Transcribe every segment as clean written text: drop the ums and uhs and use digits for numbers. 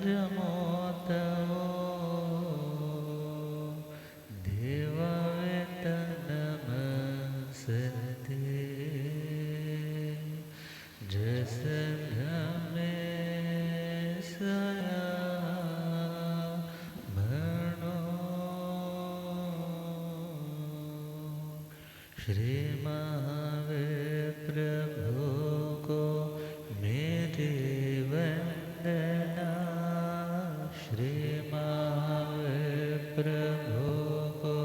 जमोतमो देवावेतनमसते जसधमे सया भणो श्री महावीर प्रभु को मेरी वंदना श्री महावीर प्रभु को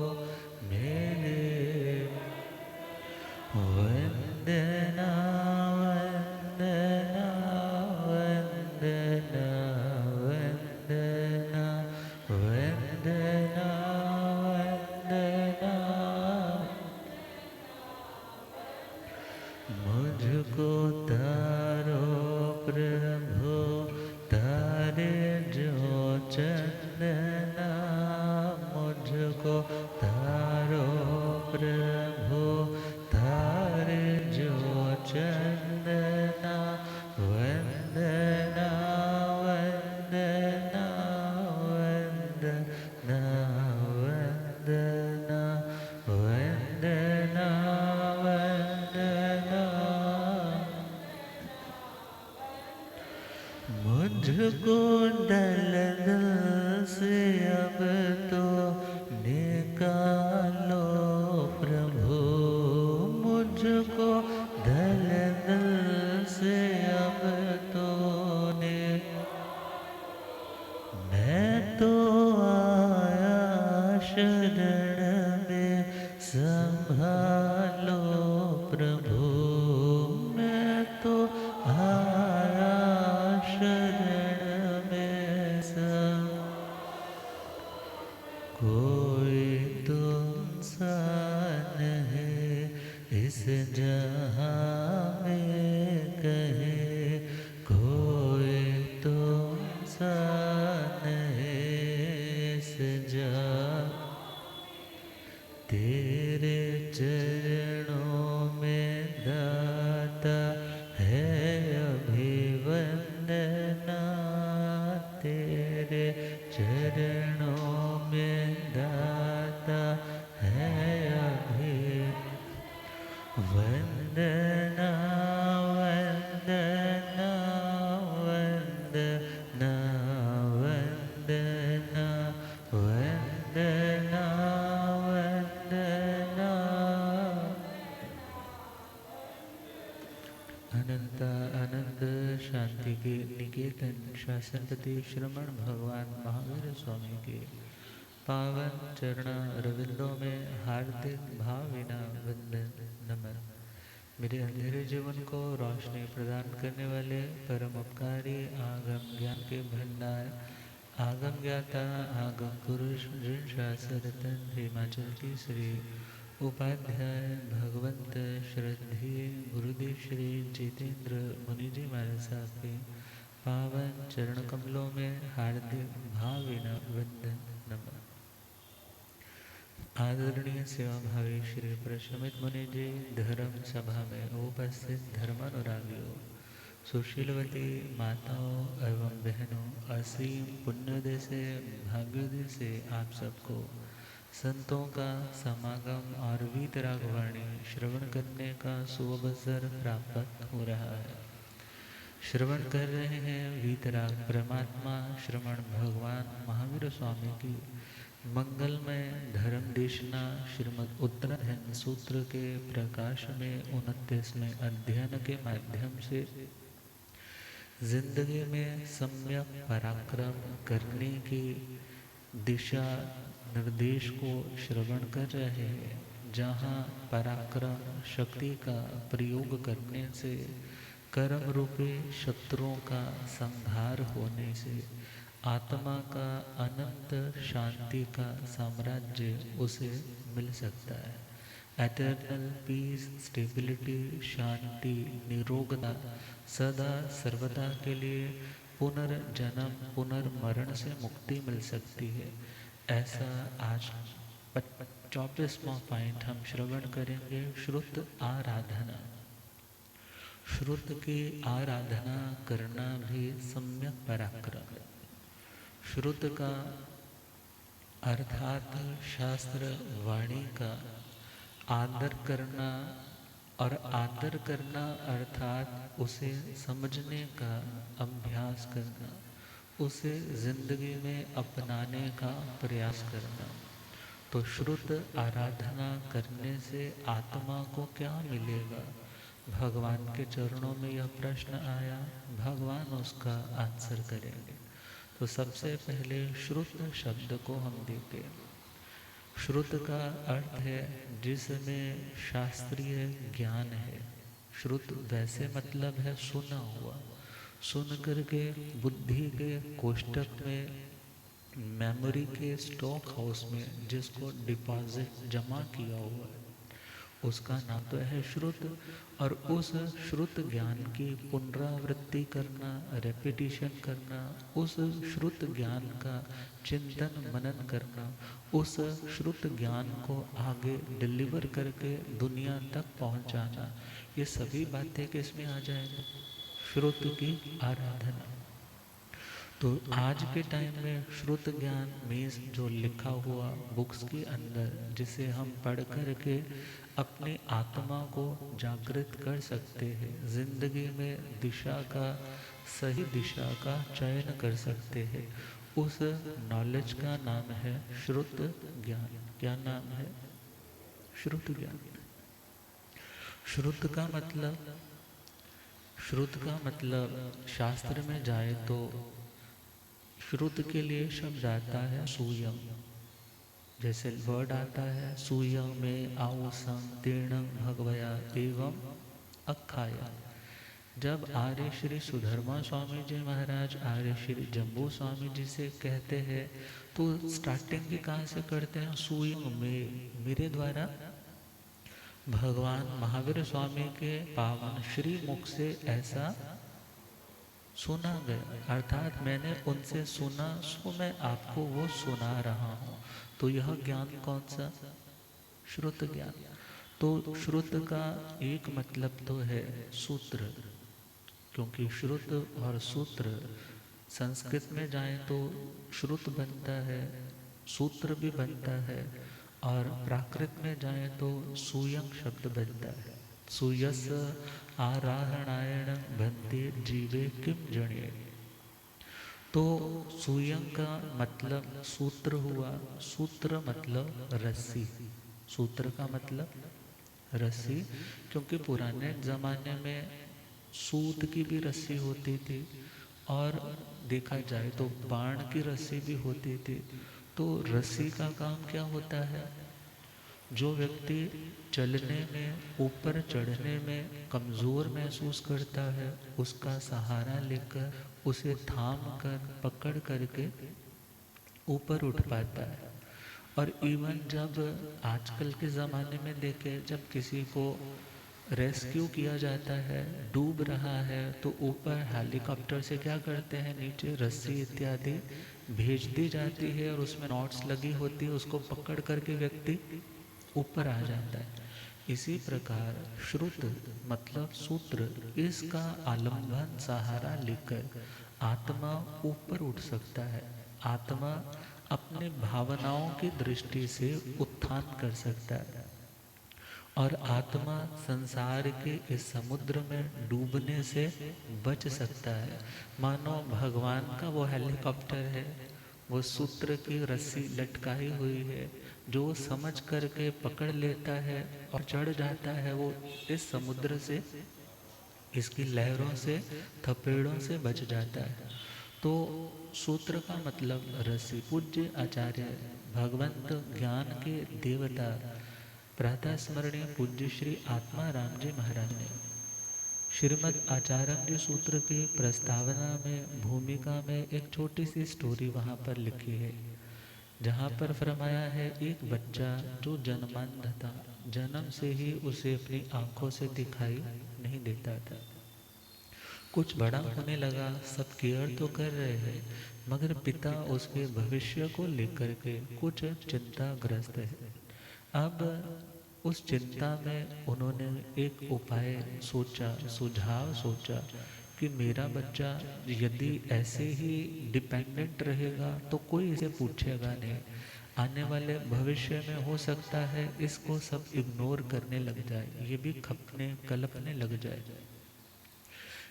मेरी वंदना वंदना वंदना वंदना वंदना वंदना मुझको तारो प्रभु तारे जो चंदना मुझको तारो प्रभु तारे जो चंदना वंदना वंदना वंदना वंदना वंदना वंदना मुझको दलदल से अब तो निकालो प्रभु मुझको दलदल से अब तो मैं तो आया शरण में संभालो प्रभु मैं तो आया शरण में कोई तुमसा नहीं इस जहां में कहे कोई तुमसा नहीं इस जहां तेरे चरणों में दाता है अभिवंदना तेरे चरणों में दाता है अभिवंदना वंदना वंदना वंदना वंदना वंदना अनंत आनंद शांति के निकेतन शासनपति श्रमण भगवान महावीर स्वामी के पावन चरण रविंदों में हार्दिक भावना वंदन नमन। मेरे अंधेरे जीवन को रोशनी प्रदान करने वाले परम उपकारी आगम ज्ञान के भंडार आगम ज्ञाता आगम पुरुष जिन शास्त्ररत्न हिमाचल की श्री उपाध्याय भगवंत श्रद्धेय गुरुदेव श्री जितेंद्र मुनि जी महाराज साहब के पावन चरण कमलों में हार्दिक भावना वंदन नमन। आदरणीय सेवा भावी श्री प्रशमित मुनि जी धर्म सभा में उपस्थित धर्मानुरागियों सुशीलवती माताओं एवं बहनों असीम पुण्योदय से भाग्योदय से आप सबको संतों का समागम और वीतरागवाणी श्रवण करने का सुअवसर प्राप्त हो रहा है। श्रवण कर रहे हैं वीतराग परमात्मा श्रवण भगवान महावीर स्वामी की मंगलमय धर्म देशना श्रीमद् उत्तरायण सूत्र के प्रकाश में 29वें अध्ययन के माध्यम से जिंदगी में सम्यक पराक्रम करने की दिशा निर्देश को श्रवण कर रहे हैं, जहाँ पराक्रम शक्ति का प्रयोग करने से कर्म रूपी शत्रुओं का संहार होने से आत्मा का अनंत शांति का साम्राज्य उसे मिल सकता है। एटर्नल पीस, स्टेबिलिटी, शांति, निरोगता सदा सर्वदा के लिए पुनर्जन्म पुनर्मरण से मुक्ति मिल सकती है। ऐसा आज 24वां पॉइंट हम श्रवण करेंगे। श्रुत आराधना। श्रुत की आराधना करना भी सम्यक पराक्रम है। श्रुत का अर्थात शास्त्र वाणी का आदर करना, और आदर करना अर्थात उसे समझने का अभ्यास करना, उसे जिंदगी में अपनाने का प्रयास करना। तो श्रुत आराधना करने से आत्मा को क्या मिलेगा? भगवान के चरणों में यह प्रश्न आया, भगवान उसका आंसर करेंगे। तो सबसे पहले श्रुत शब्द को हम देखें। श्रुत का अर्थ है जिसमें शास्त्रीय ज्ञान है। श्रुत वैसे मतलब है सुना हुआ, सुन करके बुद्धि के कोष्ठक में, मेमोरी के स्टॉक हाउस में जिसको डिपॉजिट जमा किया हुआ है, उसका नाम तो है श्रुत। और उस श्रुत ज्ञान की पुनरावृत्ति करना, रेपिटिशन करना, उस श्रुत ज्ञान का चिंतन मनन करना, उस श्रुत ज्ञान को आगे डिलीवर करके दुनिया तक पहुंचाना, ये सभी बातें किसमें आ जाएंगी? श्रुत की आराधना। तो आज के टाइम में श्रुत ज्ञान मीन्स जो लिखा हुआ बुक्स के अंदर, जिसे हम पढ़ कर के अपनी आत्मा को जागृत कर सकते हैं, जिंदगी में दिशा का, सही दिशा का चयन कर सकते हैं, उस नॉलेज का नाम है श्रुत ज्ञान। क्या नाम है? श्रुत ज्ञान। श्रुत का मतलब, श्रुत का मतलब शास्त्र में जाए तो श्रुत के लिए शब्द आता है सूयम। जैसे वर्ड आता है सूयम में आउसम तीर्णम भगवया एवं अखाया। जब आर्य श्री सुधर्मा स्वामी जी महाराज आर्य श्री जम्बू स्वामी जी से कहते हैं तो स्टार्टिंग भी कहाँ से करते हैं? सूयम में, मेरे द्वारा भगवान महावीर स्वामी के पावन श्री मुख से ऐसा सुना गया, अर्थात मैंने उनसे सुना, सो मैं आपको वो सुना रहा हूँ। तो यह ज्ञान कौन सा? श्रुत ज्ञान। तो श्रुत का एक मतलब तो है सूत्र, क्योंकि श्रुत और सूत्र संस्कृत में जाए तो श्रुत बनता है, सूत्र भी बनता है, और प्राकृत में जाए तो सूयं शब्द बनता है। सूयस आराहणायण भन्ते जीवे किम जणे। तो सूयं का मतलब सूत्र हुआ, सूत्र मतलब रस्सी, सूत्र का मतलब रस्सी, क्योंकि पुराने जमाने में सूत की भी रस्सी होती थी, और देखा जाए तो बाण की रस्सी भी होती थी। तो रस्सी का काम क्या होता है? जो व्यक्ति चलने में, ऊपर चढ़ने में कमज़ोर महसूस करता है, उसका सहारा लेकर उसे थाम कर पकड़ करके ऊपर उठ पाता है। और इवन जब आजकल के ज़माने में देखें, जब किसी को रेस्क्यू किया जाता है, डूब रहा है, तो ऊपर हेलीकॉप्टर से क्या करते हैं, नीचे रस्सी इत्यादि भेज दी जाती है, और उसमें नॉट्स लगी होती है, उसको पकड़ करके व्यक्ति ऊपर आ जाता है। इसी प्रकार श्रुत मतलब सूत्र, इसका आलंबन सहारा लेकर आत्मा ऊपर उठ सकता है। आत्मा अपने भावनाओं की दृष्टि से उत्थान कर सकता है, और आत्मा संसार के इस समुद्र में डूबने से बच सकता है। मानो भगवान का वो हेलीकॉप्टर है, वो सूत्र की रस्सी लटकाई हुई है, जो समझ करके पकड़ लेता है और चढ़ जाता है, वो इस समुद्र से, इसकी लहरों से, थपेड़ों से बच जाता है। तो सूत्र का मतलब रस्सी। पूज्य आचार्य भगवंत ज्ञान के देवता प्रातः स्मरणीय पूज्य श्री आत्मा राम जी महाराज ने श्रीमद् आचार्य जी सूत्र की प्रस्तावना में, भूमिका में एक छोटी सी स्टोरी वहाँ पर लिखी है, जहाँ पर फरमाया है एक बच्चा जो जन्मांध था, जन्म से ही उसे अपनी आंखों से दिखाई नहीं देता था। कुछ बड़ा होने लगा, सब केयर तो कर रहे हैं, मगर पिता उसके भविष्य को लेकर के कुछ चिंताग्रस्त है। अब उस चिंता में उन्होंने एक उपाय सोचा, सुझाव सोचा कि मेरा बच्चा यदि ऐसे ही डिपेंडेंट रहेगा तो कोई इसे पूछेगा नहीं। आने वाले भविष्य में हो सकता है इसको सब इग्नोर करने लग जाए, ये भी खपने कलपने लग जाए।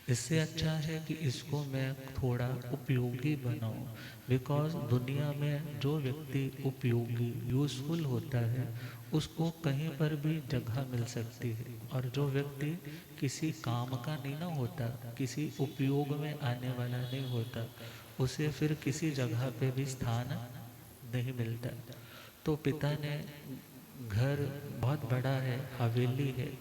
इससे अच्छा है कि इसको मैं थोड़ा उपयोगी बनाऊं। बिकॉज दुनिया में जो व्यक्ति उपयोगी यूजफुल होता है उसको कहीं पर भी जगह मिल सकती है, और जो व्यक्ति किसी काम का नहीं ना होता, किसी उपयोग में आने वाला नहीं होता, उसे फिर किसी जगह पे भी स्थान नहीं मिलता। तो पिता ने घर बहुत बड़ा है, हवेली है,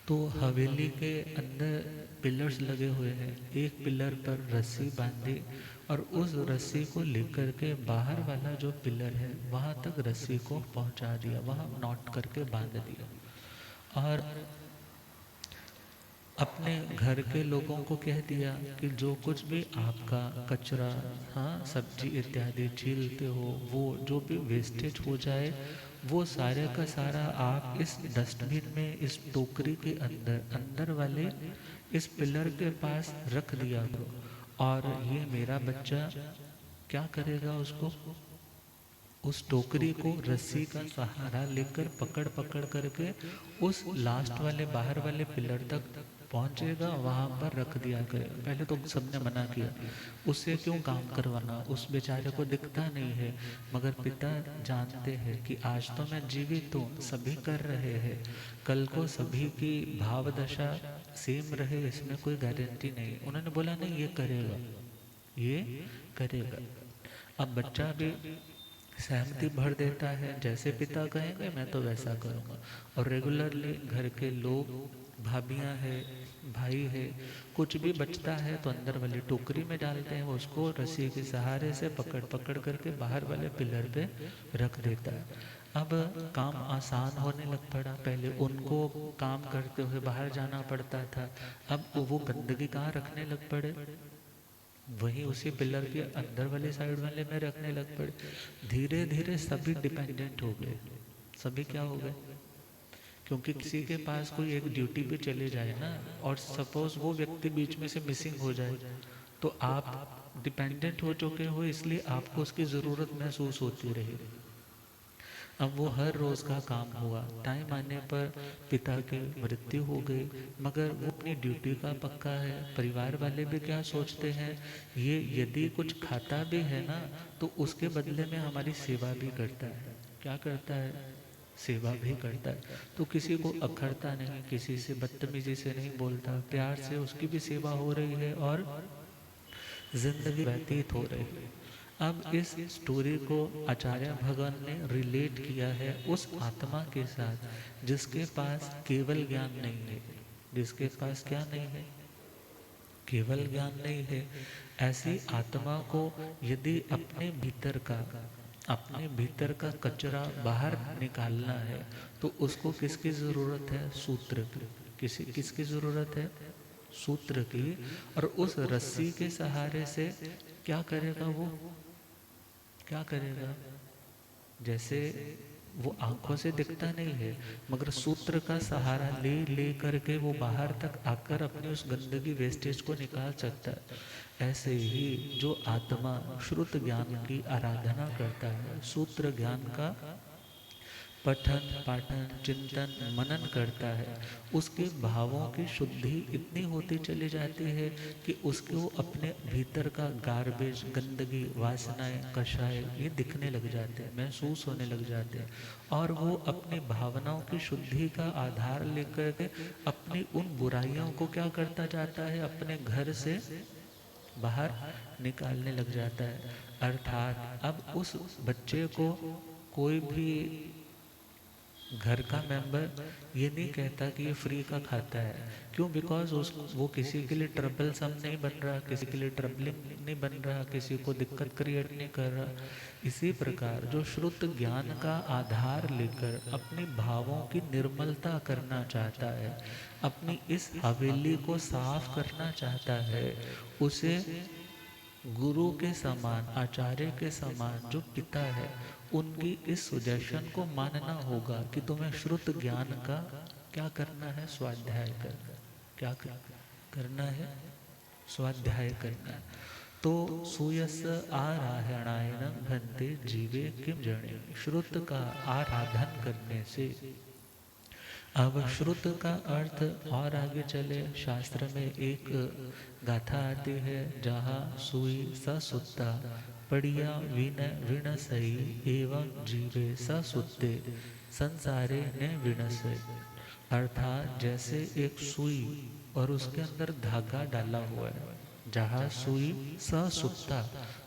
तो हवेली के अंदर पिलर्स लगे हुए हैं। एक पिलर पर रस्सी बांधी और उस रस्सी को लेकर के बाहर वाला जो पिलर है वहां तक रस्सी को पहुंचा दिया, वहां नॉट करके बांध दिया। और अपने घर के लोगों को कह दिया कि जो कुछ भी आपका कचरा, हाँ सब्जी इत्यादि छीलते हो, वो जो भी वेस्टेज हो जाए वो सारे का सारा आप इस डस्टबिन में, इस टोकरी के अंदर अंदर वाले इस पिलर के पास रख दिया करो। और ये मेरा बच्चा क्या करेगा, उसको उस टोकरी को रस्सी का सहारा लेकर पकड़ पकड़ करके उस लास्ट वाले बाहर वाले पिलर तक पहुंचेगा, वहां पर रख दिया करे। पहले तो सबने मना किया, उससे क्यों काम करवाना, उस बेचारे को दिखता नहीं है। मगर पिता जानते हैं कि आज तो मैं जीवित हूँ, सभी कर रहे हैं, कल को सभी की भाव दशा सेम रहे इसमें कोई गारंटी नहीं। उन्होंने बोला नहीं, ये करेगा, ये करेगा। अब बच्चा भी सहमति भर देता है, जैसे पिता कहेंगे मैं तो वैसा करूँगा। और रेगुलरली घर के लोग, भाभियाँ है, भाई है, कुछ भी बचता है तो अंदर वाली टोकरी में डालते हैं, उसको रस्सी के सहारे से पकड़ पकड़ करके बाहर वाले पिलर पे रख देता है। अब काम आसान होने लग पड़ा। पहले उनको काम करते हुए बाहर जाना पड़ता था, अब वो गंदगी कहाँ रखने लग पड़े, वहीं उसी पिलर के अंदर वाले साइड वाले में रखने लग पड़े। धीरे धीरे सभी डिपेंडेंट हो गए। सभी क्या हो गए, क्योंकि किसी के पास कोई एक ड्यूटी पे चले जाए ना, और सपोज वो व्यक्ति बीच में से मिसिंग हो जाए, तो आप डिपेंडेंट हो चुके हो, इसलिए आपको उसकी ज़रूरत महसूस होती रही। अब वो हर रोज़ का काम हुआ, टाइम आने पर पिता की मृत्यु हो गई, मगर वो अपनी ड्यूटी का पक्का है। परिवार वाले भी क्या सोचते हैं, ये यदि कुछ खाता भी है ना तो उसके बदले में हमारी सेवा भी करता है। क्या करता है, सेवा भी करता है। तो किसी को अखरता नहीं, किसी से बदतमीजी से नहीं बोलता, प्यार से उसकी भी सेवा हो रही है और जिंदगी व्यतीत हो रही है। अब इस स्टोरी को आचार्य भगवान ने रिलेट किया है उस आत्मा के साथ जिसके पास केवल ज्ञान नहीं है। जिसके पास क्या नहीं है, केवल ज्ञान नहीं है। ऐसी आत्मा को यदि अपने भीतर का कचरा बाहर निकालना है तो उसको किसकी जरूरत है, सूत्र की। किसकी जरूरत है, सूत्र की। और उस रस्सी के सहारे से क्या करेगा वो, क्या करेगा, जैसे वो आंखों से दिखता नहीं है, मगर सूत्र का सहारा ले ले करके वो बाहर तक आकर अपनी उस गंदगी वेस्टेज को निकाल सकता है। ऐसे ही जो आत्मा श्रुत ज्ञान की आराधना करता है, सूत्र ज्ञान का पठन पाठन चिंतन मनन करता है, उसके भावों की शुद्धि इतनी होती चली जाती है कि उसको अपने भीतर का गार्बेज, गंदगी, वासनाएं, कषाय ये दिखने लग जाते हैं, महसूस होने लग जाते हैं। और वो अपनी भावनाओं की शुद्धि का आधार लेकर के अपनी उन बुराइयों को क्या करता जाता है, अपने घर से बाहर निकालने लग जाता है। अर्थात अब उस बच्चे को कोई भी घर का मेंबर ये नहीं कहता कि ये फ्री का खाता है। क्यों, बिकॉज वो किसी के लिए ट्रबल सम नहीं बन रहा, किसी के लिए ट्रबलिंग नहीं बन रहा, किसी को दिक्कत क्रिएट नहीं कर रहा। इसी प्रकार जो श्रुत ज्ञान का आधार लेकर अपने भावों की निर्मलता करना चाहता है, अपनी इस हवेली को साफ करना चाहता है, उसे गुरु के समान, आचार्य के समान जो पिता है, उनकी इस सुजेशन को मानना होगा कि तुम्हें श्रुत ज्ञान का क्या करना है, स्वाध्याय करना। क्या करना है, स्वाध्याय करना है। तो सूयस आराधनायन भन्ते जीवे किम जणे, श्रुत का आराधन करने से। अब श्रुत का अर्थ और आगे चले, शास्त्र में एक गाथा आती है जहाँ सुई स सुत्ता पड़िया विन विण सही एवं जीवे स सुत्ते संसारे ने विणसे। अर्थात जैसे एक सुई और उसके अंदर धागा डाला हुआ है, जहाँ सुई ससूत्ता,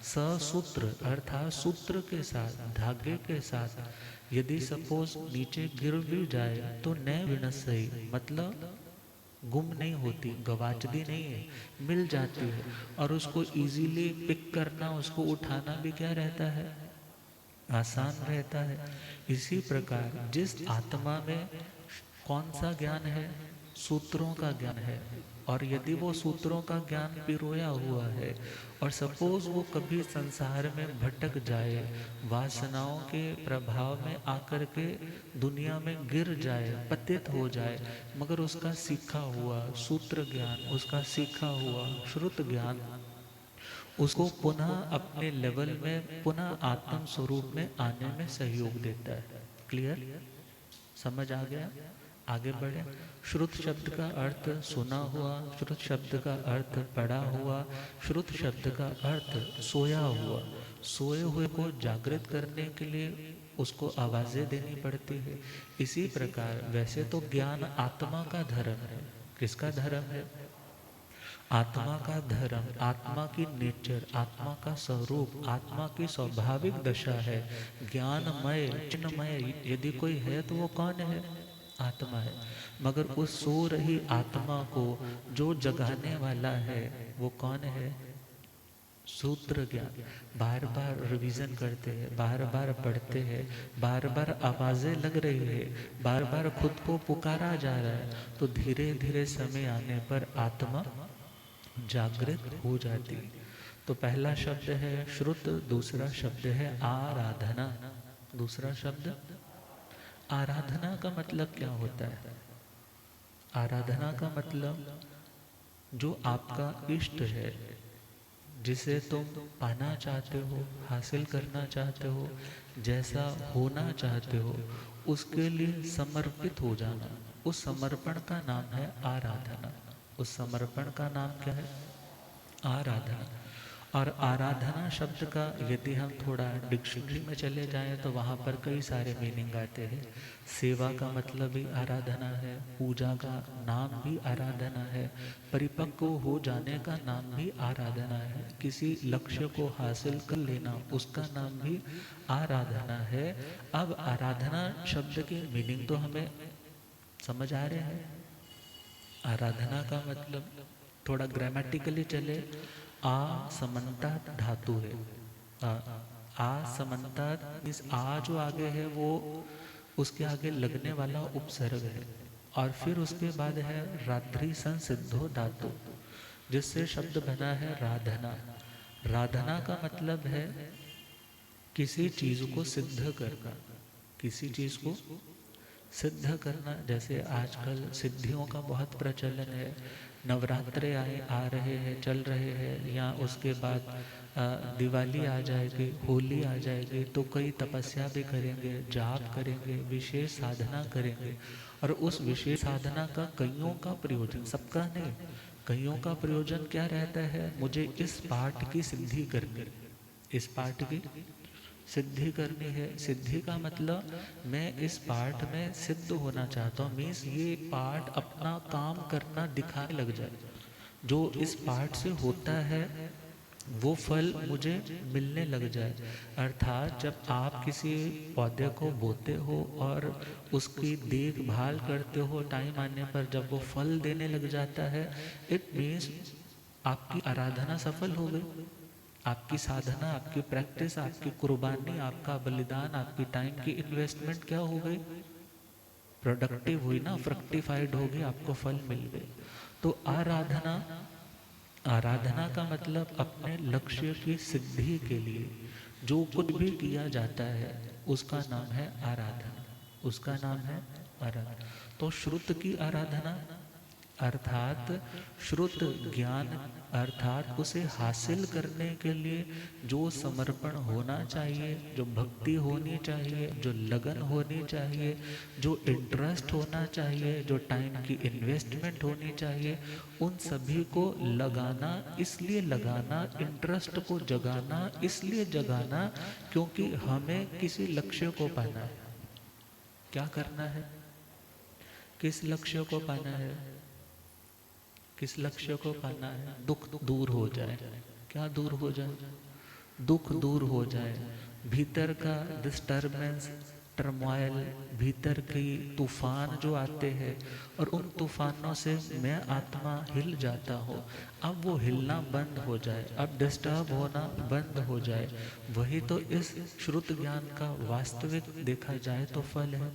ससूत्र अर्थात सूत्र के साथ, धागे के साथ यदि सपोज नीचे गिर भी जाए तो न विनसई, मतलब गुम नहीं होती, गवाचती नहीं है, मिल जाती है। और उसको इजीली पिक करना, उसको उठाना भी क्या रहता है, आसान रहता है। इसी प्रकार जिस आत्मा में कौन सा ज्ञान है, सूत्रों का ज्ञान है, और यदि वो सूत्रों का ज्ञान पिरोया हुआ है और सपोज वो कभी संसार में भटक जाए, वासनाओं के प्रभाव में आकर के दुनिया में गिर जाए, पतित हो जाए, मगर उसका सीखा हुआ सूत्र ज्ञान, उसका सीखा हुआ श्रुत ज्ञान उसको पुनः अपने लेवल में, पुनः आत्म स्वरूप में आने में सहयोग देता है। क्लियर, समझ आ गया? आगे बढ़े। श्रुत शब्द का अर्थ सुना हुआ, श्रुत शब्द का अर्थ पढ़ा हुआ, श्रुत शब्द का अर्थ सोया हुआ। सोए हुए को जागृत करने के लिए उसको आवाजें देनी पड़ती है। इसी प्रकार वैसे तो ज्ञान आत्मा का धर्म है। किसका धर्म है? आत्मा का धर्म, आत्मा की नेचर, आत्मा का स्वरूप, आत्मा की स्वाभाविक दशा है। ज्ञानमय चिन्मय यदि कोई है तो वो कौन है? आत्मा है। मगर उस सो रही आत्मा को जो जगाने वाला है वो कौन है? सूत्र ज्ञान। बार बार रिवीजन करते हैं, बार बार पढ़ते हैं, बार बार आवाजें लग रही है, बार बार खुद को पुकारा जा रहा है, तो धीरे धीरे समय आने पर आत्मा जागृत हो जाती। तो पहला शब्द है श्रुत, दूसरा शब्द है आराधना। दूसरा शब्द आराधना का मतलब क्या होता है? आराधना का मतलब जो आपका इष्ट है, जिसे तुम पाना चाहते हो, हासिल करना चाहते हो, जैसा होना चाहते हो, उसके लिए समर्पित हो जाना, उस समर्पण का नाम है आराधना। उस समर्पण का नाम क्या है? आराधना। और आराधना शब्द का यदि हम थोड़ा डिक्शनरी में चले जाएं तो वहाँ पर कई सारे मीनिंग आते हैं। सेवा का मतलब भी आराधना है, पूजा का नाम भी आराधना है, परिपक्व हो जाने का नाम भी आराधना है, किसी लक्ष्य को हासिल कर लेना उसका नाम भी आराधना है। अब आराधना शब्द के मीनिंग तो हमें समझ आ रहे हैं। आराधना का मतलब थोड़ा ग्रामेटिकली चले, आ समन्ता धातु है। आ समन्ता इस आ जो आगे है वो उसके आगे लगने वाला उपसर्ग है, और फिर उसके बाद है रात्रि संसिद्धो धातु, जिससे शब्द बना है राधना। राधना का मतलब है किसी चीज को सिद्ध करना, किसी चीज को सिद्ध करना। जैसे आजकल सिद्धियों का बहुत प्रचलन है, नवरात्रे आ रहे हैं, चल रहे हैं, या उसके बाद दिवाली आ जाएगी, होली आ जाएगी, तो कई तपस्या भी करेंगे, जाप करेंगे, विशेष साधना करेंगे। और उस विशेष साधना का कईयों का प्रयोजन, सबका नहीं, कईयों का प्रयोजन क्या रहता है? मुझे इस पाठ की सिद्धि करनी, इस पाठ की सिद्धि करनी है। सिद्धि का मतलब मैं इस पाठ में सिद्ध होना चाहता हूँ, मीन्स ये पाठ अपना काम करना दिखाने लग जाए। जो इस पाठ से होता है वो फल मुझे मिलने लग जाए। अर्थात जब आप किसी पौधे को बोते हो और उसकी देखभाल करते हो, टाइम आने पर जब वो फल देने लग जाता है, इट मीन्स आपकी आराधना सफल हो गई। आपकी साधना, आपकी प्रैक्टिस, आपकी कुर्बानी, आपका बलिदान, आपकी टाइम की इन्वेस्टमेंट क्या हो गई? प्रोडक्टिव हुई ना, फ्रक्टिफाइड हो गई, आपको फल मिल गए। तो आराधना, आराधना का मतलब अपने लक्ष्य की सिद्धि के लिए जो कुछ भी किया जाता है उसका नाम है आराधना, उसका नाम है आराधना। तो श्रुत की आराधना, अर्थात श्रुत ज्ञान, अर्थात उसे हासिल करने के लिए जो समर्पण होना चाहिए, जो भक्ति होनी चाहिए, जो लगन होनी चाहिए, जो इंटरेस्ट होना चाहिए, जो टाइम की इन्वेस्टमेंट होनी चाहिए, उन सभी को लगाना, इसलिए लगाना, इंटरेस्ट को जगाना इसलिए जगाना क्योंकि हमें किसी लक्ष्य को पाना है। क्या करना है? किस लक्ष्य को पाना है? किस लक्ष्य को पाना है? दुख दूर हो जाए। क्या दूर हो जाए? दुख दूर हो जाए, भीतर का डिस्टर्बेंस, टर्मोइल, भीतर की तूफान जो आते हैं और उन तूफानों से मैं आत्मा हिल जाता हूँ, अब वो हिलना बंद हो जाए, अब डिस्टर्ब होना बंद हो जाए। वही तो इस श्रुत ज्ञान का वास्तविक देखा जाए तो फल है।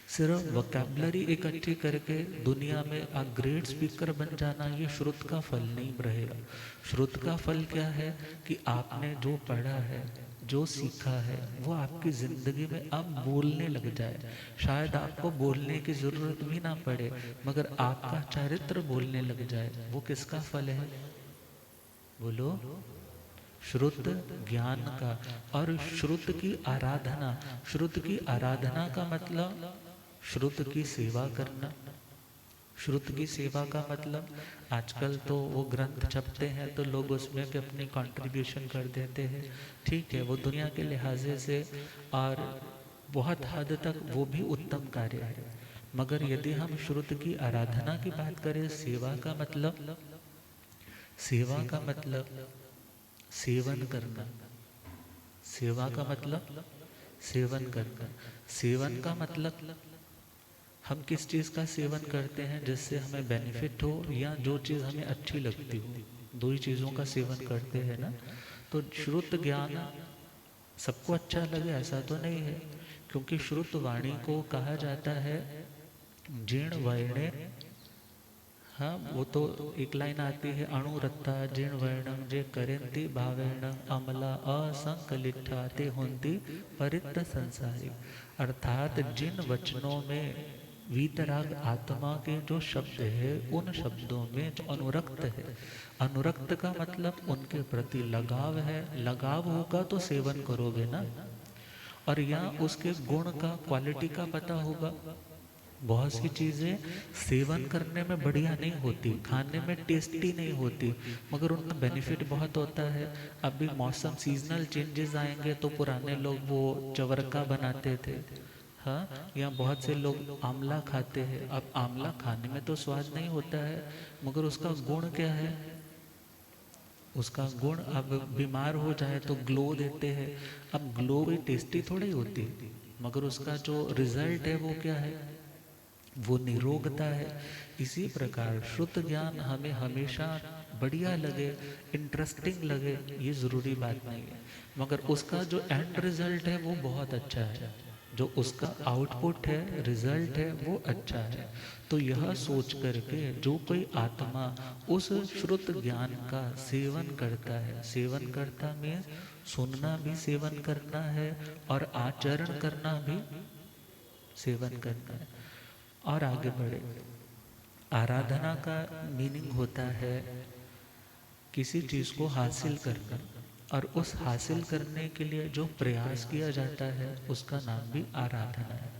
सिर्फ वोकैबुलरी इकट्ठी करके दुनिया में एक ग्रेट स्पीकर बन जाना ये श्रुत का फल नहीं रहेगा। श्रुत का फल क्या है कि आपने जो पढ़ा है, जो सीखा है, वो आपकी जिंदगी में अब बोलने लग जाए। शायद आपको बोलने की जरूरत भी ना पड़े, मगर आपका चरित्र बोलने लग जाए। वो किसका फल है? बोलो। श्रुत ज्ञान का। और श्रुत की आराधना, श्रुत की आराधना का मतलब श्रुत की सेवा करना। श्रुत की सेवा का मतलब, आजकल तो वो ग्रंथ छपते हैं तो लोग उसमें भी अपनी कंट्रीब्यूशन कर देते हैं, ठीक है, वो दुनिया के लिहाजे से और बहुत हद तक वो भी उत्तम कार्य है। मगर यदि हम श्रुत की आराधना की बात करें, सेवा का मतलब, सेवा का मतलब सेवन करना। सेवा का मतलब सेवन करना। सेवन का मतलब हम किस चीज़ का सेवन करते हैं जिससे हमें बेनिफिट हो, या जो चीज़ हमें अच्छी लगती हो, दो ही चीज़ों का सेवन करते हैं ना। तो श्रुत ज्ञान सबको अच्छा लगे ऐसा तो नहीं है, क्योंकि श्रुत वाणी को कहा जाता है जीर्ण वर्णे। हाँ, वो तो एक लाइन आती है, अणुरत्ता जीर्ण वर्णम जे करेंती भावेण अमला असंकलिठा ते होंती परित्र संसारी। अर्थात जिन वचनों में वीतराग आत्मा के जो शब्द है, उन शब्दों में जो अनुरक्त है, अनुरक्त का मतलब उनके प्रति लगाव है। लगाव होगा तो सेवन करोगे ना। और यहाँ उसके गुण का, क्वालिटी का पता होगा। बहुत सी चीज़ें सेवन करने में बढ़िया नहीं होती, खाने में टेस्टी नहीं होती, मगर उनका बेनिफिट बहुत होता है। अभी मौसम सीजनल चेंजेस आएंगे तो पुराने लोग वो चवरका बनाते थे, हाँ, या बहुत से लोग आंवला खाते हैं। अब आंवला खाने में तो स्वाद नहीं होता है, मगर उसका गुण क्या है? उसका गुण, अब बीमार हो जाए तो ग्लो देते हैं। अब ग्लो भी टेस्टी थोड़ी होती, मगर उसका जो रिजल्ट है वो क्या है? वो निरोगता है। इसी प्रकार शुद्ध ज्ञान हमें हमेशा बढ़िया लगे, इंटरेस्टिंग लगे, ये ज़रूरी बात नहीं है, मगर उसका जो एंड रिजल्ट है वो बहुत अच्छा है। जो उसका आउटपुट है, रिजल्ट है, वो अच्छा है। तो यह सोच करके जो कोई आत्मा उस श्रुत ज्ञान का सेवन करता है, सेवन करता मीन्स सुनना भी सेवन करना है और आचरण करना भी सेवन करना है। और आगे बढ़े, आराधना का मीनिंग होता है किसी चीज़ को हासिल करना, और उस हासिल करने के लिए जो प्रयास किया जाता है उसका नाम भी आराधना है।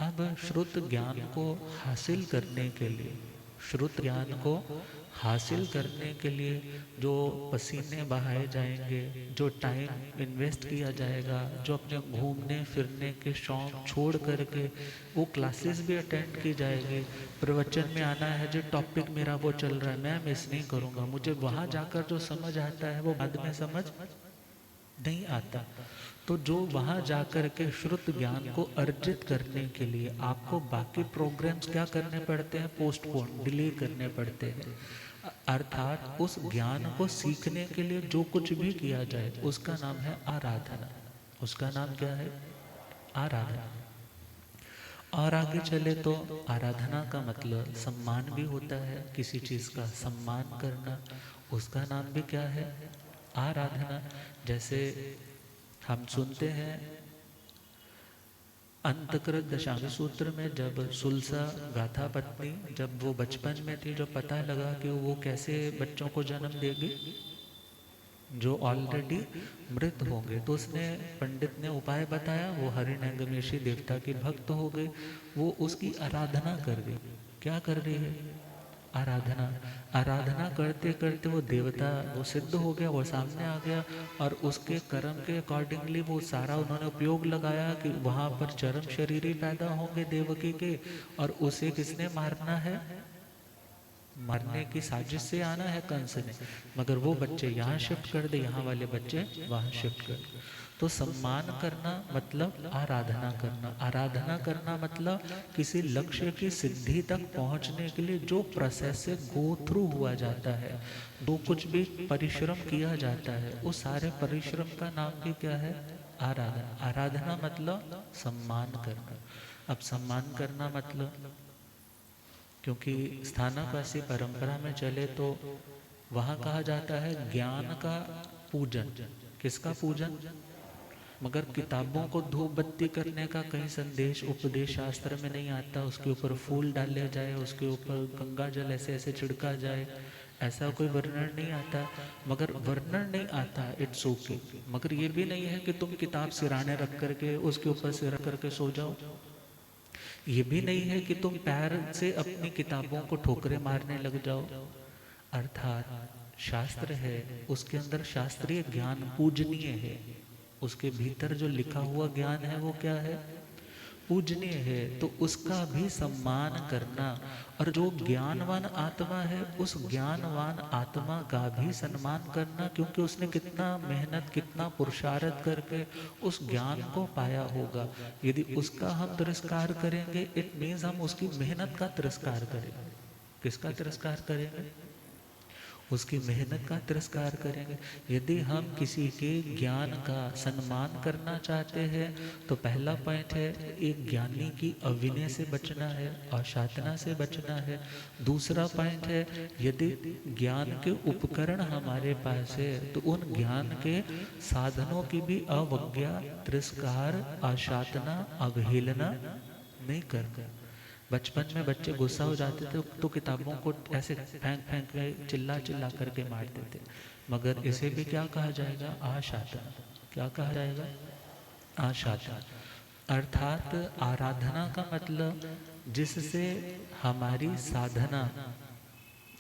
अब श्रुत ज्ञान को हासिल करने के लिए, श्रुत ज्ञान को हासिल करने के लिए जो पसीने बहाए जाएंगे, जो टाइम इन्वेस्ट किया जाएगा, जो अपने घूमने फिरने के शौक छोड़ करके वो क्लासेस भी अटेंड की जाएगी। प्रवचन में आना है, जो टॉपिक मेरा वो चल रहा है मैं मिस नहीं करूँगा, मुझे वहाँ जाकर जो समझ आता है वो बाद में समझ नहीं आता। तो जो वहाँ जाकर के श्रुत ज्ञान को अर्जित करने के लिए आपको बाकी प्रोग्राम्स क्या करने पड़ते हैं? पोस्टपोन, डिले करने पड़ते हैं। अर्थात उस ज्ञान को सीखने के लिए जो कुछ भी किया जाए उसका नाम है आराधना। उसका नाम क्या है? आराधना। और आगे चले तो आराधना का मतलब सम्मान भी होता है, किसी चीज़ का सम्मान करना, उसका नाम भी क्या है? आराधना। जैसे हम सुनते हैं अंतकृत दशांग सूत्र में जब सुलसा गाथा पत्नी जब वो बचपन में थी, जो पता लगा कि वो कैसे बच्चों को जन्म देगी जो ऑलरेडी मृत होंगे, तो उसने पंडित ने उपाय बताया। वो हरिणंगमेशी देवता की भक्त हो गई, वो उसकी आराधना कर रही। क्या कर रही है? आराधना। आराधना करते करते वो देवता वो सिद्ध हो गया, वो सामने आ गया, और उसके कर्म के अकॉर्डिंगली वो सारा उन्होंने उपयोग लगाया कि वहां पर चरम शरीरी पैदा होंगे देवकी के, और उसे किसने मारना है? मरने की साजिश से आना है कंस ने, मगर वो बच्चे यहाँ शिफ्ट कर दे, यहाँ वाले बच्चे वहाँ शिफ्ट कर दे। तो सम्मान करना मतलब आराधना करना। आराधना करना मतलब किसी लक्ष्य की सिद्धि तक पहुँचने के लिए जो प्रोसेस से गो थ्रू हुआ जाता है, जो कुछ भी परिश्रम किया जाता है, उस सारे परिश्रम का नाम भी क्या है? आराधना। आराधना मतलब सम्मान करना। अब सम्मान करना मतलब, क्योंकि स्थानकवासी परंपरा में चले तो वहाँ कहा जाता है ज्ञान का पूजन। किसका पूजन? मगर किताबों को धूप बत्ती करने का कहीं संदेश उपदेश शास्त्र में नहीं आता। उसके ऊपर फूल डाले जाए, उसके ऊपर गंगा जल ऐसे ऐसे छिड़का जाए, ऐसा कोई वर्णन नहीं आता। मगर वर्णन नहीं आता, इट्स ओके। मगर ये भी नहीं है कि तुम किताब सिराने रख करके उसके ऊपर सिर रख करके सो जाओ। ये भी नहीं है कि तुम पैर से अपनी किताबों को ठोकरे मारने लग जाओ। अर्थात शास्त्र है, उसके अंदर शास्त्रीय ज्ञान पूजनीय है। उसके भीतर जो लिखा हुआ ज्ञान है वो क्या है? पूजनीय है। तो उसका भी सम्मान करना, और जो ज्ञानवान आत्मा है उस ज्ञानवान आत्मा का भी सम्मान करना, क्योंकि उसने कितना मेहनत कितना पुरुषार्थ करके उस ज्ञान को पाया होगा। यदि उसका हम तिरस्कार करेंगे, इट मीन्स हम उसकी मेहनत का तिरस्कार करेंगे। किसका तिरस्कार करेंगे? उसकी मेहनत का तिरस्कार करेंगे। यदि हम किसी के ज्ञान का सम्मान करना चाहते हैं तो पहला पॉइंट है, एक ज्ञानी की अविनय से बचना है, अशातना से बचना है। दूसरा पॉइंट है, यदि ज्ञान के उपकरण हमारे पास है तो उन ज्ञान के साधनों की भी अवज्ञा, तिरस्कार, अशातना, अवहेलना नहीं करना। बचपन में बच्चे गुस्सा हो जाते थे तो किताबों को ऐसे फेंक फेंक के चिल्ला चिल्ला करके मारते थे। मगर इसे भी क्या कहा जाएगा? आशाता। क्या कहा जाएगा? आशाता। अर्थात आराधना का मतलब जिससे हमारी साधना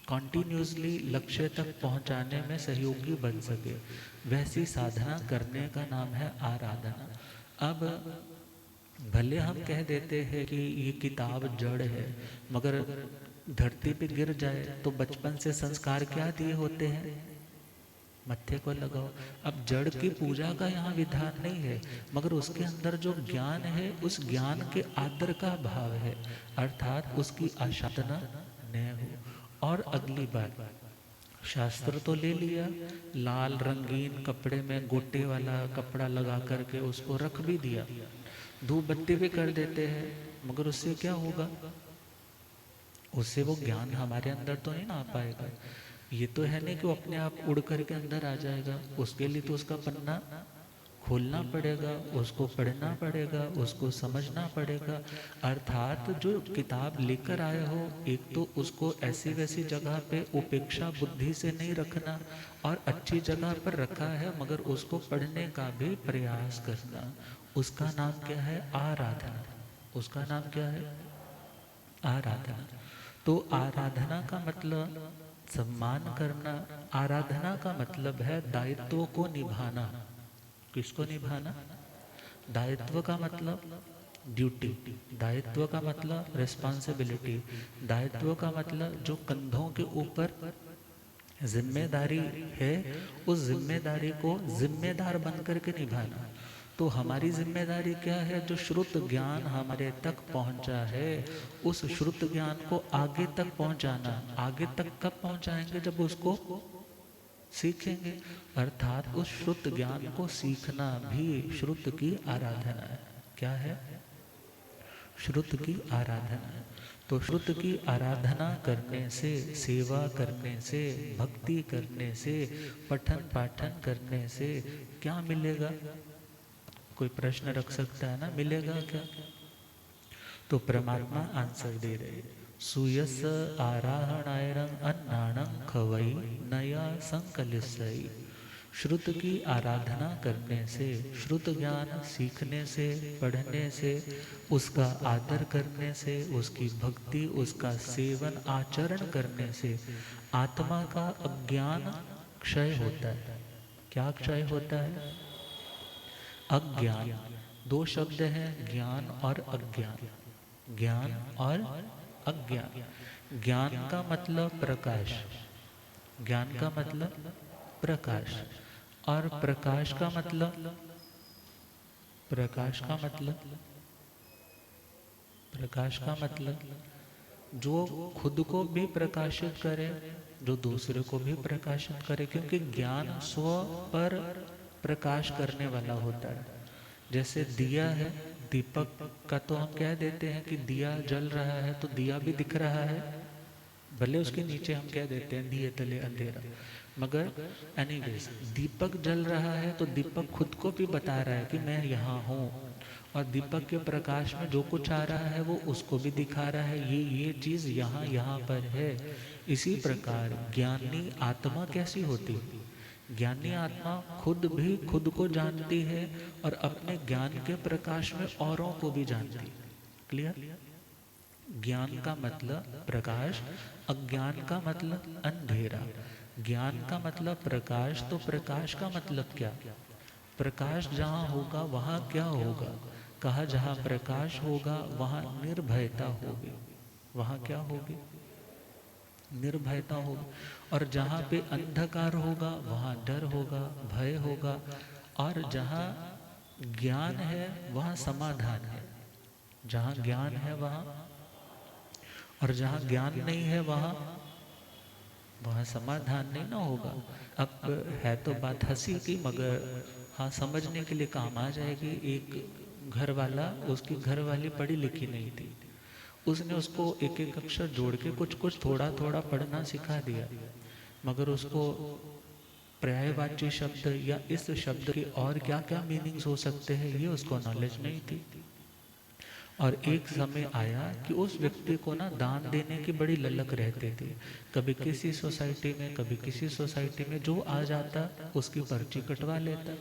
कॉन्टिन्यूसली लक्ष्य तक पहुंचाने में सहयोगी बन सके, वैसी साधना करने का नाम है आराधना। अब भले हम कह देते हैं कि ये किताब जड़ है, मगर धरती पे गिर जाए तो बचपन से संस्कार क्या दिए होते हैं? मत्थे को लगाओ। अब जड़ की पूजा का यहाँ विधान नहीं है, मगर उसके अंदर जो ज्ञान है उस ज्ञान के आदर का भाव है, अर्थात उसकी आशादना न हो। और अगली बात, शास्त्र तो ले लिया, लाल रंगीन कपड़े में गोटे वाला कपड़ा लगा करके उसको रख भी दिया, धूप बत्ती भी कर देते हैं, मगर उससे क्या होगा? उससे वो ज्ञान हमारे अंदर तो नहीं ना आ पाएगा। ये तो है नहीं कि वो अपने आप उड़ करके अंदर आ जाएगा। उसके लिए तो उसका पन्ना खोलना पड़ेगा, उसको पढ़ना पड़ेगा, उसको समझना पड़ेगा। अर्थात जो किताब लेकर आए हो, एक तो उसको ऐसी वैसी जगह पे उपेक्षा बुद्धि से नहीं रखना, और अच्छी जगह पर रखा है मगर उसको पढ़ने का भी प्रयास करना। उसका नाम क्या है? आराधना। उसका नाम क्या है? आराधना। तो आराधना का मतलब सम्मान करना। आराधना का मतलब है दायित्वों को निभाना। किसको निभाना? दायित्व का मतलब ड्यूटी, दायित्व का मतलब रिस्पॉन्सिबिलिटी, दायित्व का मतलब जो कंधों के ऊपर जिम्मेदारी है, उस जिम्मेदारी को जिम्मेदार बन करके निभाना। तो हमारी जिम्मेदारी क्या है? जो श्रुत ज्ञान हमारे तक पहुंचा है, उस श्रुत ज्ञान को आगे तक पहुंचाना। आगे तक कब पहुंचाएंगे? जब उसको सीखेंगे। अर्थात उस श्रुत ज्ञान को सीखना भी श्रुत की आराधना है। क्या है? श्रुत की आराधना है। तो श्रुत की आराधना करने से, सेवा करने से, भक्ति करने से, पठन पाठन करने से क्या मिलेगा? कोई प्रश्न रख सकता है ना? मिलेगा क्या? तो परमात्मा आंसर दे रहे, सुयस आराहणायरं अन्नाणं खवई नया संकलिसई। श्रुत की आराधना करने से, श्रुत ज्ञान सीखने से, पढ़ने से, उसका आदर करने से, उसकी भक्ति, उसका सेवन आचरण करने से आत्मा का अज्ञान क्षय होता है। क्या क्षय होता है? अज्ञान। दो शब्द हैं, ज्ञान और अज्ञान। ज्ञान और अज्ञान। ज्ञान का मतलब प्रकाश, ज्ञान का मतलब प्रकाश, और प्रकाश का मतलब, प्रकाश का मतलब, प्रकाश का मतलब जो खुद को भी प्रकाशित करे, जो दूसरे को भी प्रकाशित करे, क्योंकि ज्ञान स्व पर प्रकाश करने वाला होता है। जैसे दिया है, दीपक का तो हम कह देते हैं कि दिया जल रहा है तो दिया भी दिख रहा है, भले उसके नीचे हम कह देते हैं दिए तले अंधेरा, मगर एनीवेज दीपक जल रहा है तो दीपक खुद को भी बता रहा है कि मैं यहाँ हूँ, और दीपक के प्रकाश में जो कुछ आ रहा है वो उसको भी दिखा रहा है, ये चीज़ यहाँ यहाँ पर है। इसी प्रकार ज्ञानी आत्मा कैसी होती है? ज्ञानी आत्मा खुद भी खुद को जानती है और अपने ज्ञान के प्रकाश में औरों को भी जानती है। क्लियर? ज्ञान का मतलब प्रकाश, अज्ञान का मतलब अंधेरा। ज्ञान का मतलब प्रकाश, तो प्रकाश का मतलब क्या? प्रकाश जहाँ होगा वहाँ क्या होगा? कहा जहाँ प्रकाश होगा वहाँ निर्भयता होगी। वहाँ क्या होगी? निर्भयता होगी। और जहाँ पे अंधकार होगा वहाँ डर होगा, भय होगा। और जहाँ ज्ञान है वहाँ समाधान है। जहाँ ज्ञान है वहाँ, और जहाँ ज्ञान नहीं है वहाँ वहाँ समाधान नहीं ना होगा। अब है तो बात हंसी की, मगर हाँ समझने के लिए काम आ जाएगी। एक घर वाला, उसकी घर वाली पढ़ी लिखी नहीं थी, उसने उसको एक एक अक्षर जोड़ के कुछ कुछ थोड़ा थोड़ा पढ़ना सिखा दिया, मगर उसको पर्यायवाची शब्द या इस शब्द के और क्या क्या मीनिंग्स हो सकते हैं ये उसको नॉलेज नहीं थी। और एक समय आया कि उस व्यक्ति को ना दान देने की बड़ी ललक रहती थी। कभी किसी सोसाइटी में, कभी किसी सोसाइटी में, जो आ जाता उसकी पर्ची कटवा लेता।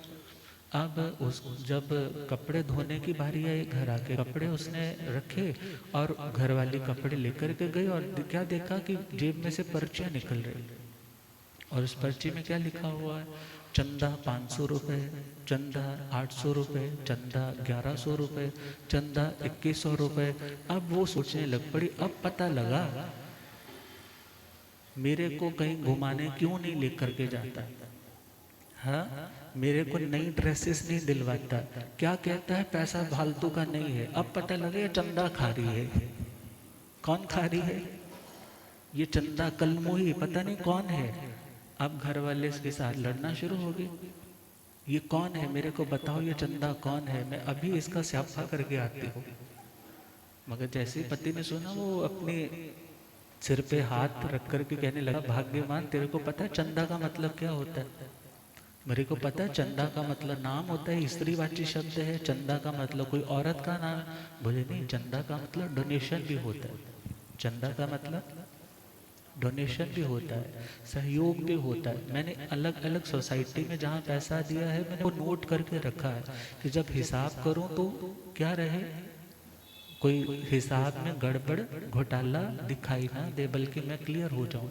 अब उस जब कपड़े धोने की बारी आई, घर आके कपड़े उसने रखे और घर वाली कपड़े लेकर के गई, और क्या देखा कि जेब में से पर्चियाँ निकल रही, और उस पर्ची में क्या लिखा हुआ है? चंदा 500 रुपये, चंदा 800 रुपये, चंदा 1100 रुपये, चंदा 2100 रुपये। अब वो सोचने लग पड़ी, अब पता लगा मेरे को कहीं घुमाने क्यों नहीं लेकर के जाता, हाँ मेरे को नई ड्रेसेस नहीं दिलवाता, क्या कहता है पैसा फालतू का नहीं है। अब पता लगे चंदा खा रही है। कौन खा रही है? ये चंदा कलमुही पता नहीं कौन है। अब घर वाले इसके साथ लड़ना शुरू हो गए, ये कौन है, मेरे को बताओ ये चंदा कौन है, मैं अभी इसका स्यापा करके आती हूँ। मगर जैसे ही पति ने सुना, वो अपने सिर पे हाथ रख कर के कहने लगा, भाग्यवान तेरे को पता है चंदा का मतलब क्या होता है? मेरे को पता है चंदा का मतलब नाम होता है, स्त्रीवाची शब्द है। चंदा का मतलब कोई औरत का नाम? बोले नहीं, चंदा का मतलब डोनेशन भी होता है। चंदा का मतलब डोनेशन भी होता है, सहयोग भी होता है। मैंने अलग अलग सोसाइटी में जहाँ पैसा दिया है मैंने वो नोट करके रखा है कि जब हिसाब करूँ तो क्या रहे, कोई हिसाब में गड़बड़ घोटाला दिखाई ना दे, बल्कि मैं क्लियर हो जाऊँ।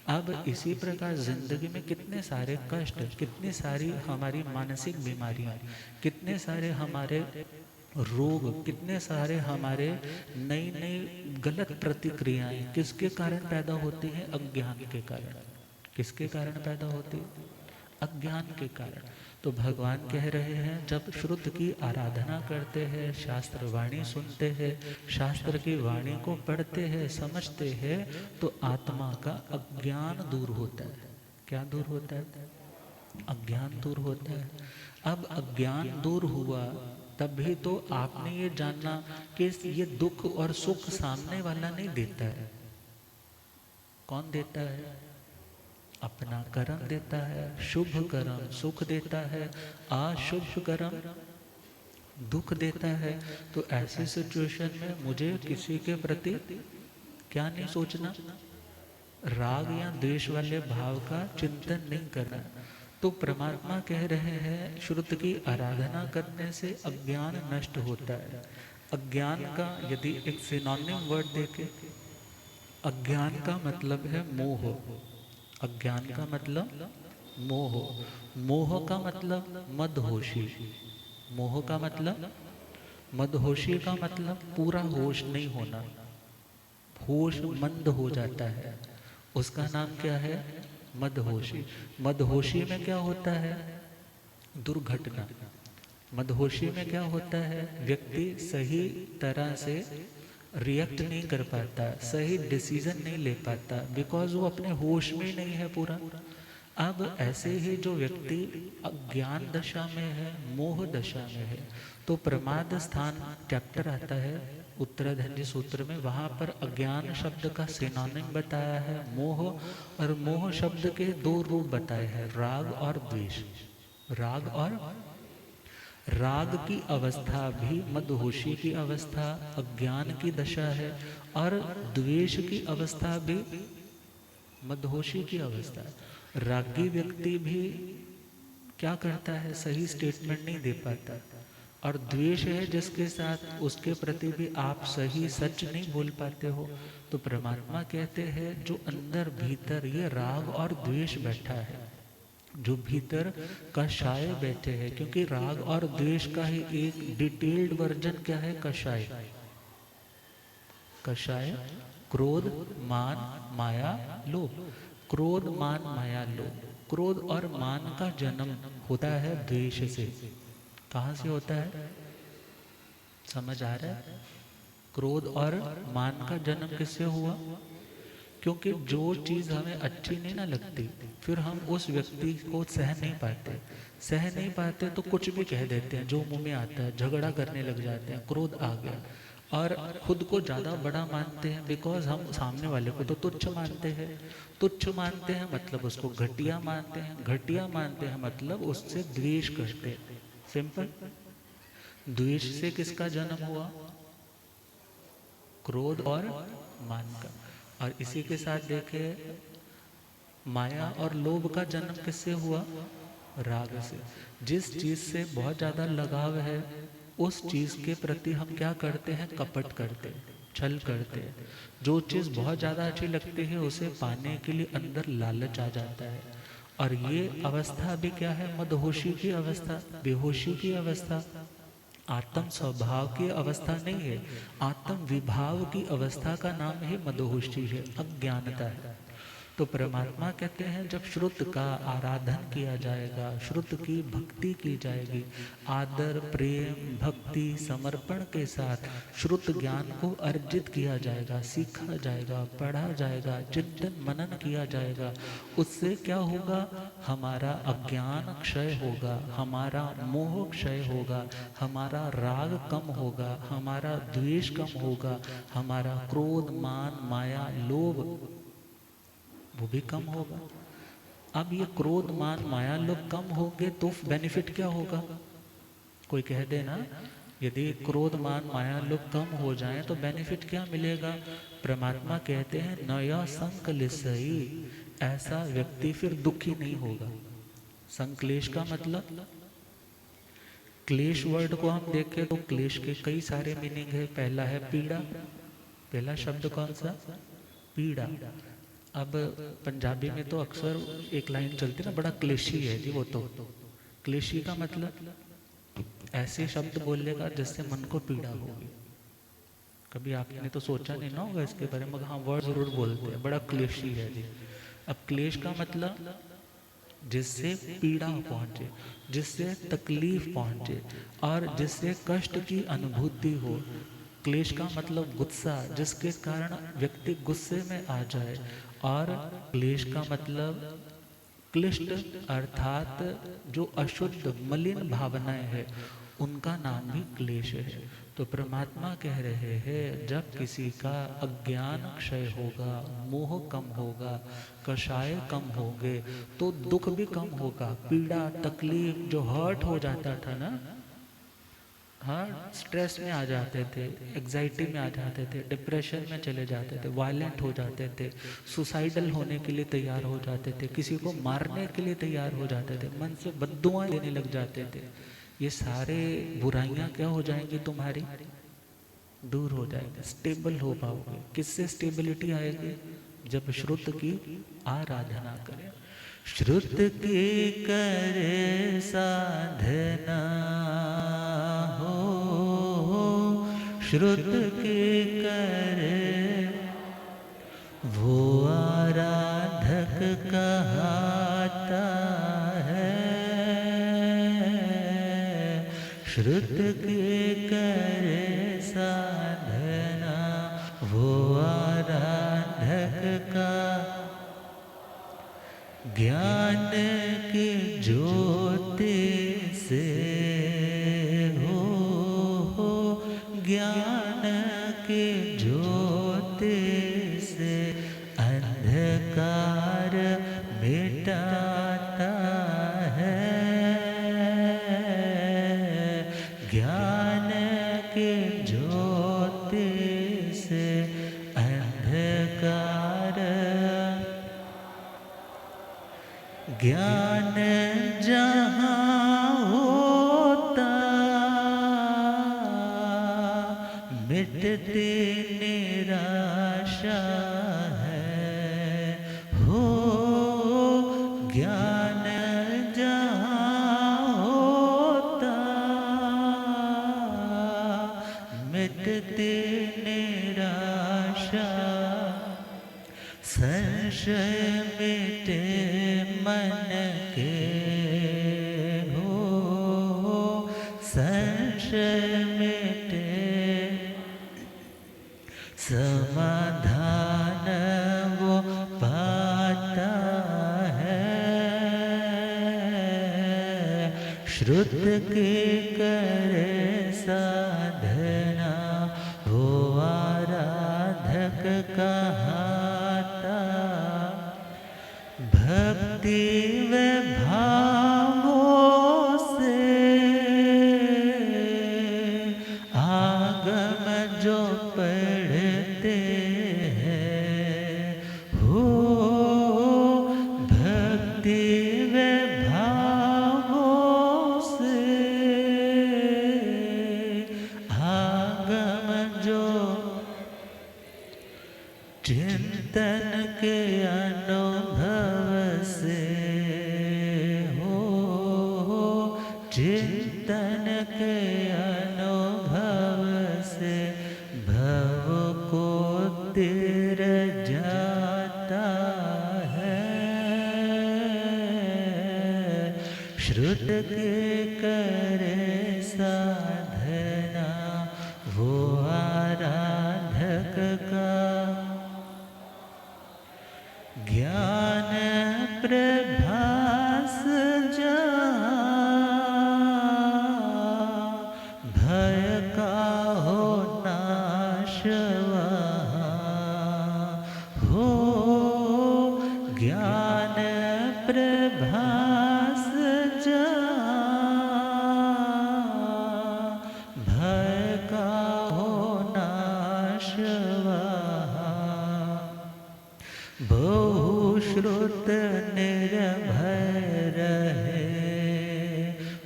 अब इसी प्रकार जिंदगी में कितने सारे कष्ट, कितनी सारी हमारी मानसिक बीमारियां, कितने सारे हमारे रोग, कितने सारे हमारे नई नई गलत प्रतिक्रियाएं किसके कारण पैदा होती हैं? अज्ञान के कारण। किसके कारण पैदा होती है? अज्ञान के कारण। तो भगवान कह रहे हैं, जब श्रुत की आराधना करते हैं, शास्त्र वाणी सुनते हैं, शास्त्र की वाणी को पढ़ते हैं, समझते हैं, तो आत्मा का अज्ञान दूर होता है। क्या दूर होता है? अज्ञान दूर होता है। अब अज्ञान दूर हुआ तभी तो आपने ये जानना कि ये दुख और सुख सामने वाला नहीं देता है। कौन देता है? अपना कर्म देता है। शुभ कर्म सुख देता है, अशुभ कर्म दुख देता है, तो ऐसी सिचुएशन में मुझे किसी के प्रति क्या नहीं सोचना, राग या द्वेष वाले भाव का चिंतन नहीं करना। तो परमात्मा कह रहे हैं श्रुत की आराधना करने से अज्ञान नष्ट होता है। अज्ञान का यदि एक सिनोनिम वर्ड देखें, अज्ञान का मतलब है मोह। अज्ञान का मतलब मोह। मोह का मतलब मदहोशी। मोह का मतलब मदहोशी का मतलब पूरा होश नहीं होना, होश मंद हो जाता है, उसका नाम क्या है, मदहोशी। मदहोशी में क्या होता है, दुर्घटना। मदहोशी में क्या होता है, व्यक्ति सही तरह से रिएक्ट नहीं कर पाता, सही डिसीजन नहीं ले पाता, बिकॉज वो अपने होश में ही नहीं है पूरा। अब ऐसे ही जो व्यक्ति अज्ञान दशा में है, मोह दशा में है, तो प्रमाद स्थान चैप्टर आता है उत्तराधंडी सूत्र में, वहां पर अज्ञान शब्द का सिनोनिम बताया है मोह, और मोह शब्द के दो रूप बताए हैं, राग और द्वेष। राग और राग की अवस्था भी मदहोशी की अवस्था, अज्ञान की दशा है, और द्वेष की अवस्था भी मदहोशी की अवस्था है। रागी व्यक्ति भी क्या करता है, सही स्टेटमेंट नहीं दे पाता, और द्वेष है जिसके साथ उसके प्रति भी आप सही सच नहीं बोल पाते हो। तो परमात्मा कहते हैं जो अंदर भीतर ये राग और द्वेष बैठा है, जो भीतर कषाय बैठे हैं, क्योंकि राग और द्वेष का ही एक डिटेल्ड वर्जन क्या है, कषाय। कषाय क्रोध मान माया लोभ। क्रोध मान माया लोभ। क्रोध और मान का जन्म होता है द्वेष से। कहां से होता है, समझ आ रहा है? क्रोध और मान का जन्म किससे हुआ, क्योंकि जो चीज हमें अच्छी नहीं ना लगती, फिर हम उस व्यक्ति को सह नहीं पाते। सह नहीं पाते तो कुछ भी कह देते हैं, जो मुंह में आता है, झगड़ा करने लग जाते हैं, क्रोध आ गया। और खुद को ज्यादा बड़ा मानते हैं, बिकॉज हम सामने वाले को तो तुच्छ मानते हैं। तुच्छ मानते हैं मतलब उसको घटिया मानते हैं, घटिया मानते हैं मतलब उससे द्वेष करते हैं। सिंपल। द्वेष से किसका जन्म हुआ, क्रोध और मान का। और इसी के साथ देखे माया और लोभ का जन्म किससे हुआ, राग से। जिस चीज से बहुत ज्यादा लगाव है, उस चीज के प्रति हम क्या करते हैं, कपट करते हैं, छल करते हैं। जो चीज बहुत ज्यादा अच्छी लगती है, उसे पाने के लिए अंदर लालच आ जाता है। और ये अवस्था भी क्या है, मदहोशी की अवस्था, बेहोशी की अवस्था। आत्म स्वभाव की अवस्था नहीं है, आत्म विभाव की अवस्था का नाम ही मदहोशी है, अज्ञानता है। तो परमात्मा कहते हैं जब श्रुत का आराधन किया जाएगा, श्रुत की भक्ति की जाएगी, आदर प्रेम भक्ति समर्पण के साथ श्रुत ज्ञान को अर्जित किया जाएगा, सीखा जाएगा, पढ़ा जाएगा, चिंतन मनन किया जाएगा, उससे क्या होगा, हमारा अज्ञान क्षय होगा, हमारा मोह क्षय होगा, हमारा राग कम होगा, हमारा द्वेष कम होगा, हमारा क्रोध मान माया लोभ वो भी कम होगा। अब ये क्रोध मान माया लोग कम होंगे तो बेनिफिट क्या होगा, कोई कह देना, यदि क्रोध मान माया लोग कम हो जाएं तो बेनिफिट क्या मिलेगा। परमात्मा कहते हैं नया संकलिसई, ऐसा व्यक्ति फिर दुखी नहीं होगा। संक्लेश का मतलब, क्लेश वर्ड को हम देखें तो क्लेश के कई सारे मीनिंग है। पहला है पीड़ा, पहला शब्द कौन सा, पीड़ा। अब पंजाबी में तो अक्सर एक लाइन चलती है ना, बड़ा क्लेशी है जी वो तो। क्लेशी का मतलब ऐसे शब्द बोलेगा जिससे मन को पीड़ा होगी। कभी आपने तो सोचा नहीं ना होगा इसके बारे में, हाँ वर्ड जरूर बोलते हैं, बड़ा क्लेशी है जी। अब क्लेश का मतलब जिससे पीड़ा पहुंचे, जिससे तकलीफ पहुंचे, और जिससे कष्ट की अनुभूति हो। क्लेश का मतलब गुस्सा, जिसके कारण व्यक्ति गुस्से में आ जाए। और क्लेश का मतलब क्लिष्ट, अर्थात जो अशुद्ध मलिन भावनाएं हैं उनका नाम भी क्लेश है। तो परमात्मा कह रहे हैं जब किसी का अज्ञान क्षय होगा, मोह कम होगा, कषाय कम होंगे, तो दुख भी कम होगा, पीड़ा तकलीफ जो हर्ट हो जाता था ना, हाँ, स्ट्रेस में आ जाते थे, एग्जाइटी में आ जाते थे, डिप्रेशन में चले जाते थे, वायलेंट हो जाते थे, सुसाइडल होने के लिए तैयार हो जाते थे, किसी को मारने के लिए तैयार हो जाते थे, मन से बद्दुआएं देने लग जाते थे। ये सारे बुराइयां क्या हो जाएंगी तुम्हारी? दूर हो जाएंगे, स्टेबल हो पाओगे। किससे स्टेबिलिटी आएगी? जब श्रुत की आराधना करें। श्रुत की करे साधना हो, श्रुत की करे वो आराधक कहता है। श्रुत की करे साधना वो आराधक का, ज्ञान की ज्योति से हो, ज्ञान की ज्योति से अंधकार मिटाता है। ज्ञान की ज्योति से अंधकार, ज्ञान जहाँ होता मिटती निराशा है। हो, ज्ञान जहाँ होता मिटती निराशा, संशय मिटे मन के हो, संशय मिटे, समाधान वो पाता है। श्रुत की करे साधना वो आराधक कहता। भक्ति व भावों से आगम जो पढ़ते हैं हो, भक्ति व भावों से आगम जो चिंतन के अनुभव से हो, चिंतन के अनुभव से भव को तिर जाता है। श्रुत के करे साधना वो आराधक का, ज्ञान प्रभास जहाँ भय का हो नाश वहाँ हो, ज्ञान प्रभास जहाँ भय का हो नाश वहाँ। बहुश्रुत निर्भय रहे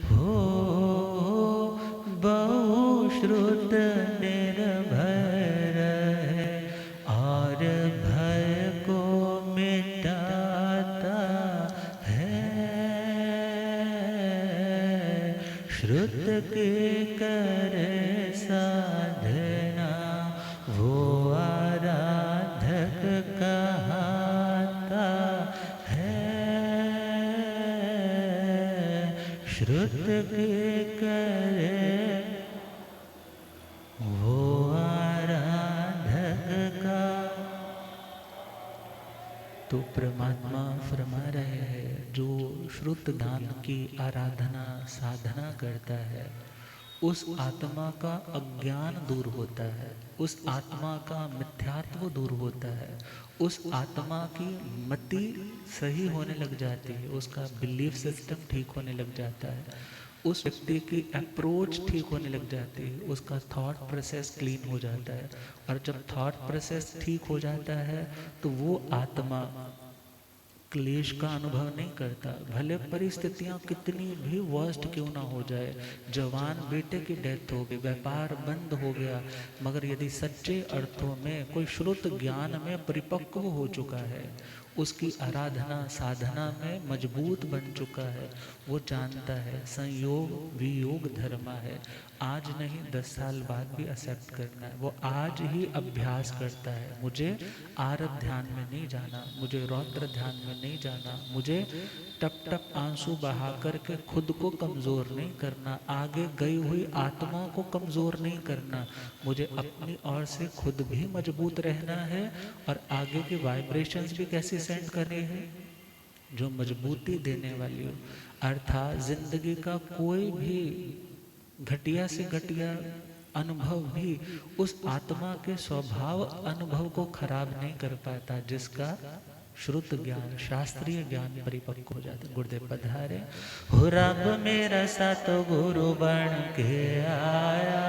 हो, बहुश्रुत निर्भय रहे और भय को मिटाता है। श्रुत के करे साधना वो आराधक कहता है। श्रुत के करे वो आराधक का। तो परमात्मा फरमा रहे हैं, जो श्रुत धाम की आराधना साधना करता है उस आत्मा का अज्ञान दूर होता है, उस आत्मा का मिथ्यात्व दूर होता है, उस आत्मा की मति सही होने लग जाती है, उसका बिलीफ सिस्टम ठीक होने लग जाता है, उस व्यक्ति की अप्रोच ठीक होने लग जाती है, उसका थॉट प्रोसेस क्लीन हो जाता है। और जब थॉट प्रोसेस ठीक हो जाता है तो वो आत्मा क्लेश का अनुभव नहीं करता, भले परिस्थितियां कितनी भी वर्स्ट क्यों ना हो जाए। जवान बेटे की डेथ हो गई, व्यापार बंद हो गया, मगर यदि सच्चे अर्थों में कोई श्रुत ज्ञान में परिपक्व हो चुका है, उसकी आराधना साधना में मजबूत बन चुका है, वो जानता है संयोग वियोग धर्म है, आज नहीं 10 साल बाद भी एक्सेप्ट करना है। वो आज ही अभ्यास करता है, मुझे आरत ध्यान में नहीं जाना, मुझे रौद्र ध्यान में नहीं जाना, मुझे टप टप आंसू बहा करके खुद को कमज़ोर नहीं करना, आगे गई हुई आत्माओं को कमज़ोर नहीं करना, मुझे अपनी ओर से खुद भी मजबूत रहना है। और आगे के वाइब्रेशंस भी कैसे सेंड करनी है, जो मजबूती देने वाली हो। अर्थात जिंदगी का कोई भी घटिया से घटिया अनुभव भी उस आत्मा के स्वभाव अनुभव को खराब नहीं कर पाता, जिसका श्रुत ज्ञान शास्त्रीय ज्ञान परिपक्व हो जाता है। गुरुदेव पधारे। हो रब मेरा सात गुरु बन के आया,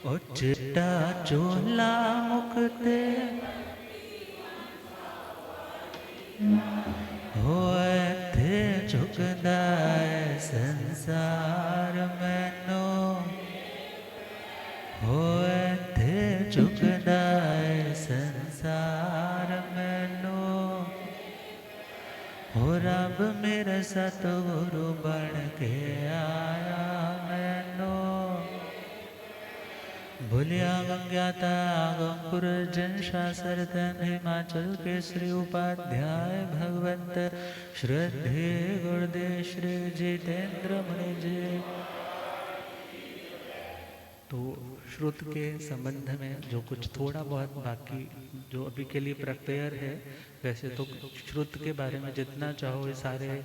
ओ चिट्टा चोला मुक्ते होए थे झुकदा है संसार मैनो, होए थे झुकदा है संसार मैनो, हो रब मेरा सतगुरु बन के आया मैनो। भूलिया गंज्ञाता आगमपुर जन शास्त्र धन हिमाचल के श्री उपाध्याय भगवंत श्रद्धे गुरुदेव श्री जितेंद्र मुनि जी। तो श्रुत के संबंध में जो कुछ थोड़ा बहुत बाकी जो अभी के लिए प्रिपेयर है, वैसे तो श्रुत के बारे में जितना चाहो ये सारे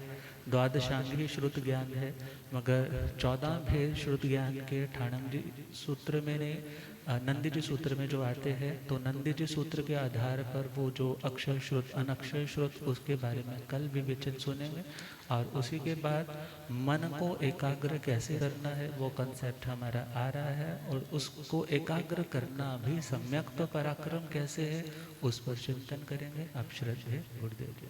द्वादशांगी श्रुत ज्ञान है, मगर 14 भेद श्रुत ज्ञान के ठाणम जी सूत्र में ने नंदी जी सूत्र में जो आते हैं, तो नंदी जी सूत्र के आधार पर वो जो अक्षर श्रुत अनक्षर श्रुत उसके बारे में कल विवेचन सुनेंगे। और उसी के बाद मन को एकाग्र कैसे करना है वो कंसेप्ट हमारा आ रहा है, और उसको एकाग्र करना भी सम्यक तो पराक्रम कैसे है उस पर चिंतन करेंगे। आप श्रद्धे गुरुदेव जी।